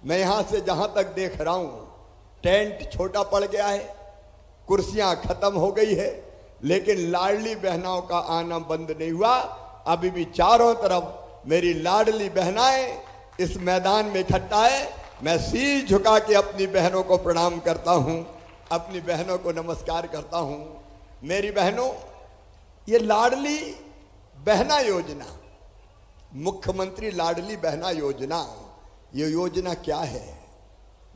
मैं यहां से जहां तक देख रहा हूं टेंट छोटा पड़ गया है, कुर्सियां खत्म हो गई है, लेकिन लाडली बहनाओं का आना बंद नहीं हुआ। अभी भी चारों तरफ मेरी लाडली बहनाएं इस मैदान में इकट्ठा है। मैं शीश झुका के अपनी बहनों को प्रणाम करता हूं, अपनी बहनों को नमस्कार करता हूं। मेरी बहनों, ये लाडली बहना योजना, मुख्यमंत्री लाडली बहना योजना, ये योजना क्या है,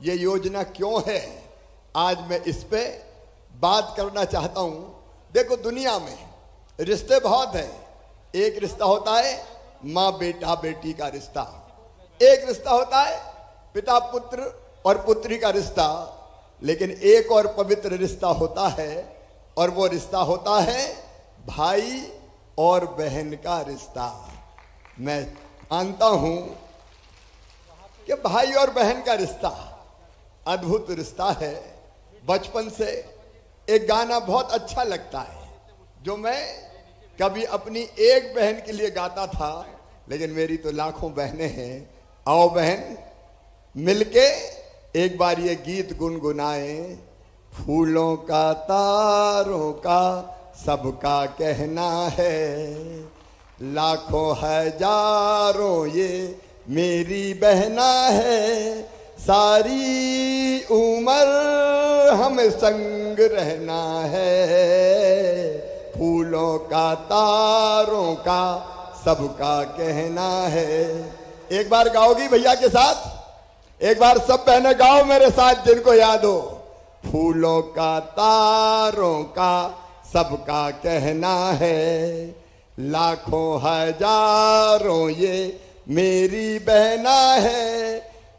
ये योजना क्यों है, आज मैं इस पे बात करना चाहता हूं। देखो, दुनिया में रिश्ते बहुत हैं। एक रिश्ता होता है माँ बेटा बेटी का रिश्ता, एक रिश्ता होता है पिता पुत्र और पुत्री का रिश्ता, लेकिन एक और पवित्र रिश्ता होता है, और वो रिश्ता होता है भाई और बहन का रिश्ता। मैं मानता हूं कि भाई और बहन का रिश्ता अद्भुत रिश्ता है। बचपन से एक गाना बहुत अच्छा लगता है जो मैं कभी अपनी एक बहन के लिए गाता था, लेकिन मेरी तो लाखों बहनें हैं। आओ बहन मिलके एक बार ये गीत गुनगुनाए। फूलों का तारों का सबका कहना है, लाखों हजारों ये मेरी बहना है, सारी उम्र हमें संग रहना है। फूलों का तारों का सबका कहना है। एक बार गाओगी भैया के साथ? एक बार सब बहनें गाओ मेरे साथ जिनको याद हो। फूलों का तारों का सबका कहना है, लाखों हजारों ये मेरी बहना है,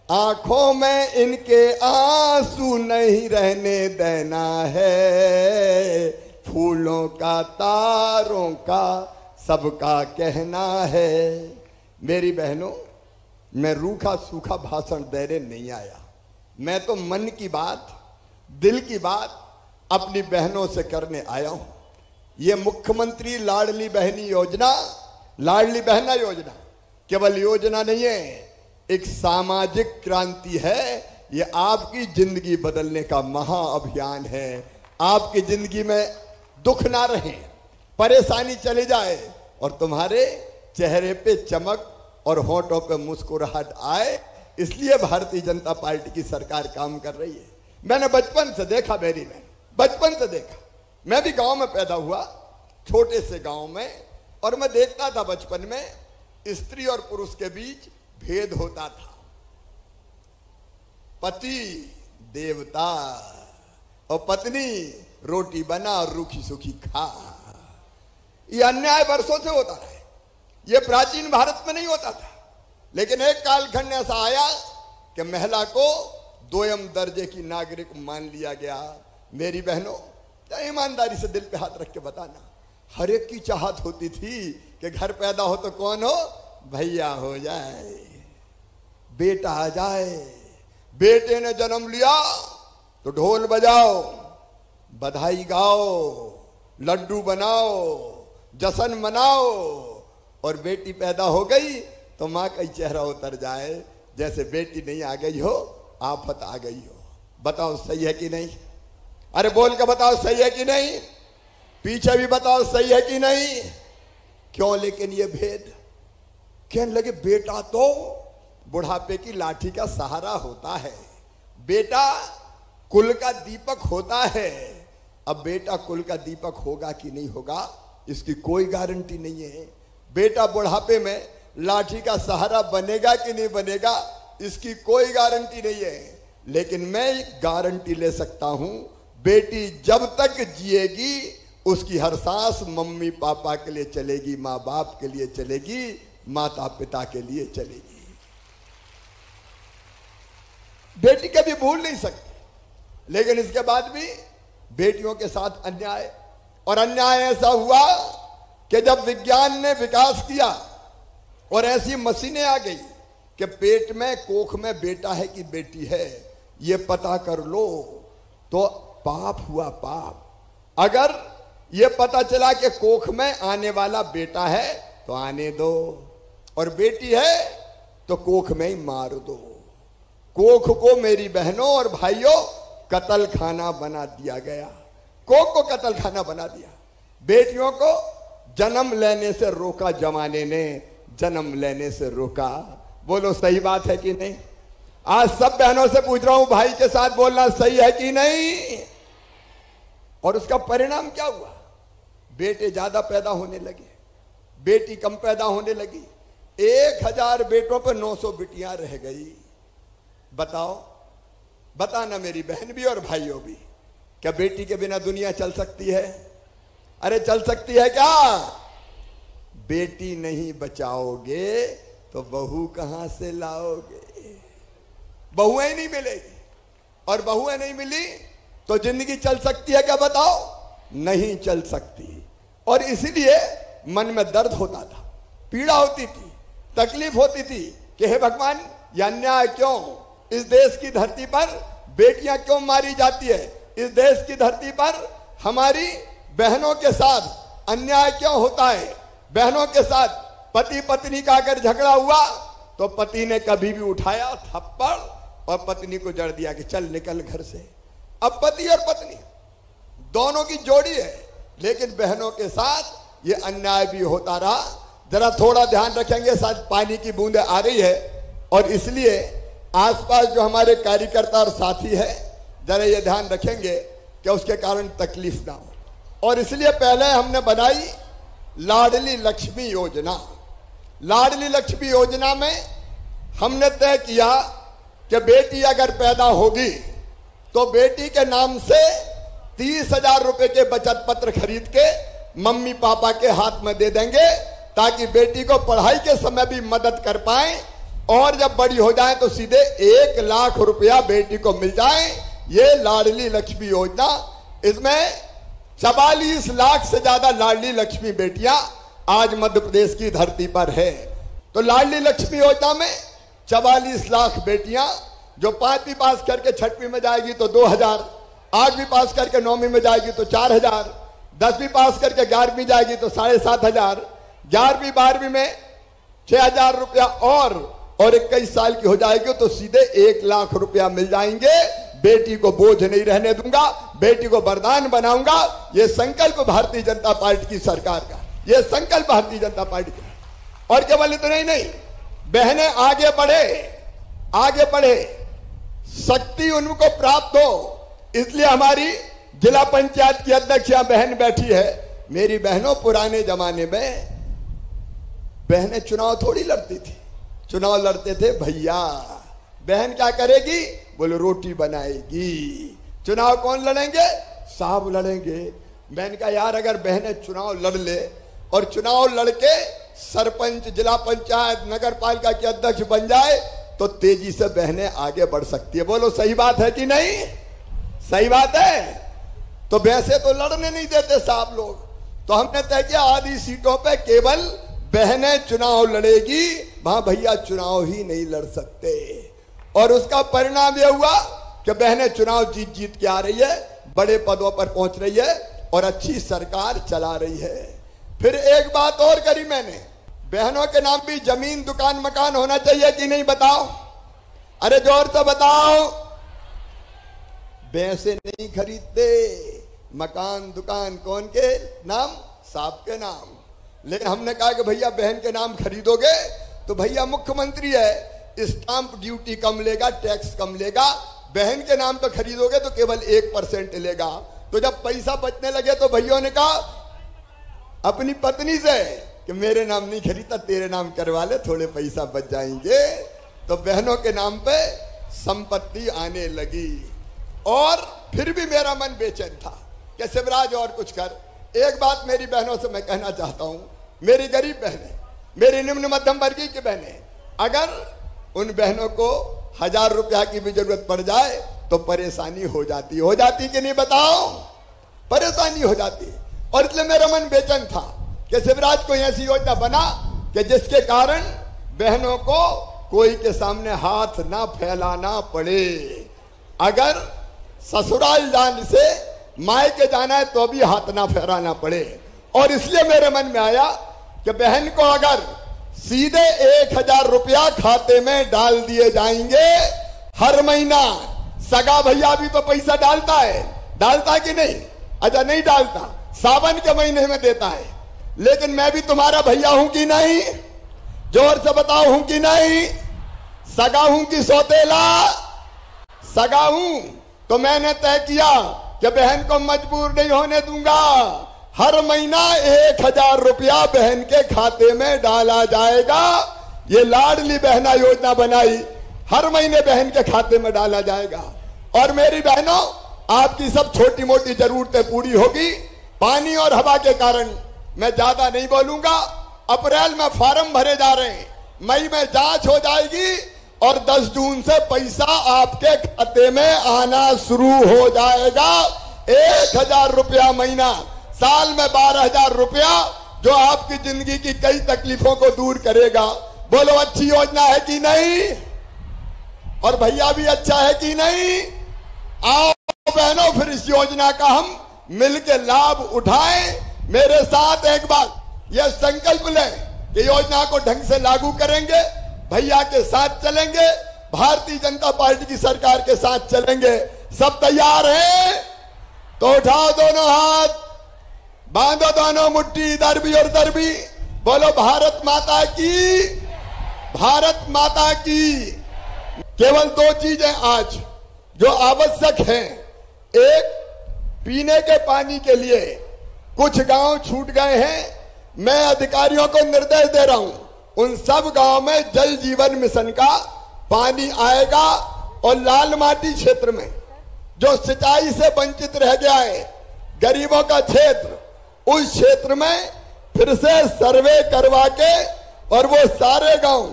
आंखों में इनके आंसू नहीं रहने देना है। फूलों का तारों का सबका कहना है। मेरी बहनों, मैं रूखा सूखा भाषण देने नहीं आया। मैं तो मन की बात, दिल की बात अपनी बहनों से करने आया हूं। ये मुख्यमंत्री लाडली बहनी योजना, लाडली बहना योजना केवल योजना नहीं है, एक सामाजिक क्रांति है। ये आपकी जिंदगी बदलने का महाअभियान है। आपकी जिंदगी में दुख ना रहे, परेशानी चले जाए, और तुम्हारे चेहरे पे चमक और होठों पे मुस्कुराहट आए, इसलिए भारतीय जनता पार्टी की सरकार काम कर रही है। मैंने बचपन से देखा, मेरी में बचपन से देखा। मैं भी गांव में पैदा हुआ, छोटे से गांव में, और मैं देखता था बचपन में स्त्री और पुरुष के बीच भेद होता था। पति देवता और पत्नी रोटी बना और रूखी सूखी खा। ये अन्याय वर्षों से होता है। ये प्राचीन भारत में नहीं होता था, लेकिन एक कालखंड ऐसा आया कि महिला को दोयम दर्जे की नागरिक मान लिया गया। मेरी बहनों, ईमानदारी से दिल पे हाथ रख के बताना, हर एक की चाहत होती थी कि घर पैदा हो तो कौन हो, भैया हो जाए, बेटा आ जाए। बेटे ने जन्म लिया तो ढोल बजाओ, बधाई गाओ, लड्डू बनाओ, जश्न मनाओ। और बेटी पैदा हो गई तो माँ का चेहरा उतर जाए जैसे बेटी नहीं आ गई हो, आफत आ गई हो। बताओ सही है कि नहीं? अरे बोल के बताओ सही है कि नहीं? पीछे भी बताओ सही है कि नहीं? क्यों लेकिन ये भेद? कहने लगे बेटा तो बुढ़ापे की लाठी का सहारा होता है, बेटा कुल का दीपक होता है। अब बेटा कुल का दीपक होगा कि नहीं होगा, इसकी कोई गारंटी नहीं है। बेटा बुढ़ापे में लाठी का सहारा बनेगा कि नहीं बनेगा, इसकी कोई गारंटी नहीं है। लेकिन मैं गारंटी ले सकता हूं, बेटी जब तक जिएगी उसकी हर सांस मम्मी पापा के लिए चलेगी, माँ बाप के लिए चलेगी, माता पिता के लिए चलेगी। बेटी कभी भूल नहीं सकती। लेकिन इसके बाद भी बेटियों के साथ अन्याय, और अन्याय ऐसा हुआ कि जब विज्ञान ने विकास किया और ऐसी मशीनें आ गई कि पेट में, कोख में बेटा है कि बेटी है ये पता कर लो, तो पाप हुआ पाप। अगर ये पता चला कि कोख में आने वाला बेटा है तो आने दो, और बेटी है तो कोख में ही मार दो। कोख को मेरी बहनों और भाइयों कत्ल खाना बना दिया गया। कोख को कत्ल खाना बना दिया। बेटियों को जन्म लेने से रोका जमाने ने, जन्म लेने से रोका। बोलो सही बात है कि नहीं? आज सब बहनों से पूछ रहा हूं, भाई के साथ बोलना सही है कि नहीं? और उसका परिणाम क्या हुआ? बेटे ज्यादा पैदा होने लगे, बेटी कम पैदा होने लगी। 1000 बेटों पर 900 बिटियां रह गई। बताओ, बताना मेरी बहन भी और भाइयों भी, क्या बेटी के बिना दुनिया चल सकती है? अरे चल सकती है क्या? बेटी नहीं बचाओगे तो बहू कहां से लाओगे? बहुएं नहीं मिलेगी, और बहुएं नहीं मिली तो जिंदगी चल सकती है क्या? बताओ, नहीं चल सकती। और इसीलिए मन में दर्द होता था, पीड़ा होती थी, तकलीफ होती थी कि हे भगवान, यह अन्याय क्यों? इस देश की धरती पर बेटियां क्यों मारी जाती है? इस देश की धरती पर हमारी बहनों के साथ अन्याय क्यों होता है? बहनों के साथ पति पत्नी का अगर झगड़ा हुआ तो पति ने कभी भी उठाया थप्पड़ और पत्नी को जड़ दिया कि चल निकल घर से। अब पति और पत्नी दोनों की जोड़ी है, लेकिन बहनों के साथ ये अन्याय भी होता रहा। जरा थोड़ा ध्यान रखेंगे, शायद पानी की बूंदें आ रही है, और इसलिए आसपास जो हमारे कार्यकर्ता और साथी है, जरा ये ध्यान रखेंगे कि उसके कारण तकलीफ ना हो। और इसलिए पहले हमने बनाई लाडली लक्ष्मी योजना। लाडली लक्ष्मी योजना में हमने तय किया कि बेटी अगर पैदा होगी तो बेटी के नाम से 30,000 रुपए के बचत पत्र खरीद के मम्मी पापा के हाथ में दे देंगे, ताकि बेटी को पढ़ाई के समय भी मदद कर पाए, और जब बड़ी हो जाए तो सीधे 1 लाख रुपया बेटी को मिल जाए। ये लाडली लक्ष्मी योजना, इसमें 44 लाख से ज्यादा लाडली लक्ष्मी बेटियां आज मध्य प्रदेश की धरती पर है। तो लाडली लक्ष्मी योजना में 44 लाख बेटियां, जो 5वीं पास करके 6वीं में जाएगी तो 2000, 8वीं पास करके 9वीं में जाएगी तो 4000, 10वीं पास करके 11वीं जाएगी तो 7500, 11वीं 12वीं में 6000 रुपया, और 21 साल की हो जाएगी तो सीधे 1 लाख रुपया मिल जाएंगे। बेटी को बोझ नहीं रहने दूंगा, बेटी को वरदान बनाऊंगा। ये संकल्प भारतीय जनता पार्टी की सरकार का, ये संकल्प भारतीय जनता पार्टी का। और केवल इतना ही नहीं, बहनें आगे बढ़े, आगे बढ़े, शक्ति उनको प्राप्त हो। इसलिए हमारी जिला पंचायत की अध्यक्ष यहां बहन बैठी है। मेरी बहनों, पुराने जमाने में बहनें चुनाव थोड़ी लड़ती थी, चुनाव लड़ते थे भैया। बहन क्या करेगी? बोले रोटी बनाएगी। चुनाव कौन लड़ेंगे? साहब लड़ेंगे। बहन का यार, अगर बहनें चुनाव लड़ ले और चुनाव लड़के सरपंच, जिला पंचायत, नगर पालिका के अध्यक्ष बन जाए तो तेजी से बहनें आगे बढ़ सकती है। बोलो सही बात है कि नहीं? सही बात है। तो वैसे तो लड़ने नहीं देते साहब लोग, तो हमने तय किया आधी सीटों पे केवल बहनें चुनाव लड़ेगी, वहां भैया चुनाव ही नहीं लड़ सकते। और उसका परिणाम यह हुआ कि बहनें चुनाव जीत जीत के आ रही है, बड़े पदों पर पहुंच रही है और अच्छी सरकार चला रही है। फिर एक बात और करी मैंने, बहनों के नाम भी जमीन, दुकान, मकान होना चाहिए कि नहीं? बताओ, अरे जोर से बताओ। भैंसे नहीं खरीदते, मकान दुकान कौन के नाम? साहब के नाम। लेकिन हमने कहा कि भैया बहन के नाम खरीदोगे तो भैया मुख्यमंत्री है, स्टाम्प ड्यूटी कम लेगा, टैक्स कम लेगा। बहन के नाम पे खरीदोगे तो केवल 1% लेगा। तो जब पैसा बचने लगे तो भैया ने कहा अपनी पत्नी से कि मेरे नाम नहीं खरीदता, तेरे नाम करवा ले, थोड़े पैसा बच जाएंगे। तो बहनों के नाम पे संपत्ति आने लगी। और फिर भी मेरा मन बेचैन था कि शिवराज और कुछ कर। एक बात मेरी बहनों से मैं कहना चाहता हूं, मेरी गरीब बहनें, मेरी निम्न मध्यम वर्गीय की बहनें, अगर उन बहनों को 1000 रुपया की भी जरूरत पड़ जाए तो परेशानी हो जाती कि नहीं? बताओ, परेशानी हो जाती। और इसलिए मेरा मन बेचैन था कि शिवराज को ऐसी योजना बना कि जिसके कारण बहनों को कोई के सामने हाथ ना फैलाना पड़े। अगर ससुराल जाने से मायके जाना है तो भी हाथ ना फैलाना पड़े। और इसलिए मेरे मन में आया कि बहन को अगर सीधे 1000 रुपया खाते में डाल दिए जाएंगे हर महीना सगा भैया भी तो पैसा डालता है कि नहीं? अच्छा नहीं डालता, सावन के महीने में देता है। लेकिन मैं भी तुम्हारा भैया हूं कि नहीं? जोर से बताओ, हूं कि नहीं? सगा हूं कि सौतेला? सगा हूं। तो मैंने तय किया कि बहन को मजबूर नहीं होने दूंगा। हर महीना 1000 रुपया बहन के खाते में डाला जाएगा। ये लाडली बहना योजना बनाई, हर महीने बहन के खाते में डाला जाएगा। और मेरी बहनों, आपकी सब छोटी मोटी जरूरतें पूरी होगी। पानी और हवा के कारण मैं ज्यादा नहीं बोलूंगा। अप्रैल में फॉर्म भरे जा रहे हैं, मई में जांच हो जाएगी और 10 जून से पैसा आपके खाते में आना शुरू हो जाएगा। 1000 रुपया महीना, साल में 12,000 रुपया, जो आपकी जिंदगी की कई तकलीफों को दूर करेगा। बोलो अच्छी योजना है कि नहीं? और भैया भी अच्छा है कि नहीं? आओ बहनों, फिर इस योजना का हम मिलकर लाभ उठाएं। मेरे साथ एक बार यह संकल्प लें कि योजना को ढंग से लागू करेंगे, भैया के साथ चलेंगे, भारतीय जनता पार्टी की सरकार के साथ चलेंगे। सब तैयार हैं? तो उठाओ दोनों हाथ, बांधो दोनों मुट्ठी, इधर भी और उधर भी। बोलो भारत माता की, भारत माता की। केवल 2 चीजें आज जो आवश्यक हैं। एक, पीने के पानी के लिए कुछ गांव छूट गए हैं। मैं अधिकारियों को निर्देश दे रहा हूं, उन सब गांव में जल जीवन मिशन का पानी आएगा। और लाल माटी क्षेत्र में जो सिंचाई से वंचित रह गया है, गरीबों का क्षेत्र, उस क्षेत्र में फिर से सर्वे करवा के, और वो सारे गांव,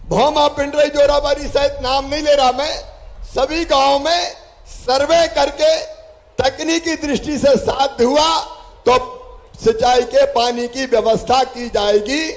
भौमा, पिंडरई, जोराबारी सहित नाम नहीं ले रहा मैं, सभी गांव में सर्वे करके तकनीकी दृष्टि से साध्य हुआ तो सिंचाई के पानी की व्यवस्था की जाएगी।